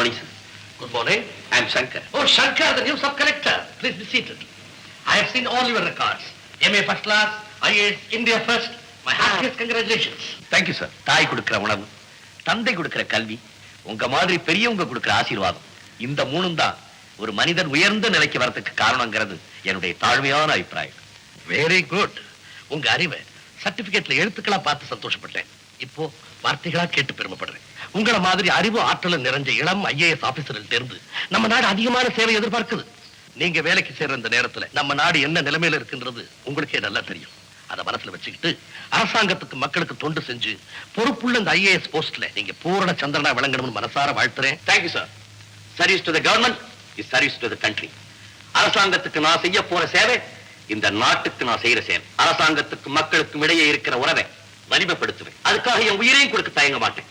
morning, sir. Good morning. I am Shankar. Oh, Shankar, the new sub-collector. Please be seated. I have seen all your records. MA first class, IAS, India first. My heartiest congratulations. Thank you, sir. தாய் கொடுக்கிற உணவு, தந்தை கொடுக்கிற கல்வி, உங்க மாதிரி பெரியவங்க கொடுக்கிற ஆசீர்வாதம், இந்த மூணும் தான் ஒரு மனிதன் உயர்ந்த நிலைக்கு வரதுக்கு காரணங்கிறது என்னுடைய தாழ்மையான அபிப்பிராயம். Very good. உங்க அறிவை சர்டிபிகேட்ல எழுத்துக்களா பார்த்து சந்தோஷப்பட்டேன். இப்போ வார்த்தைகளா கேட்டு பெருமைப்படுறேன். உங்கள மாதிரி அறிவு ஆற்றலும் நிறைஞ்ச இளம் IAS ஆபீசர்கிட்ட இருந்து நம்ம நாடு அதிகமான சேவை எதிர்பார்க்குது. நீங்க வேலைக்கு சேர்ற இந்த நேரத்துல நம்ம நாடு என்ன நிலைமையில இருக்குன்றது உங்களுக்கே நல்லா தெரியும். அதை மனசுல வச்சுக்கிட்டு அரசாங்கத்துக்கு மக்களுக்கு தொண்டு செஞ்சு பொறுப்புள்ள இந்த IAS போஸ்ட்ல நீங்க பூரண சந்திரனா விளங்கணும்னு மனசார வாழ்த்துறேன். Thank you sir. Service to the government is service to the country. அரசாங்கத்துக்கு நான் செய்ய போற சேவை இந்த நாட்டுக்கு நான் செய்யற சேவை. அரசாங்கத்துக்கு மக்களுக்கும் இடையே இருக்கிற உறவை வலிமைப்படுத்துவேன். அதுக்காக என் உயிரையும் கொடுக்க தயங்க மாட்டேன்.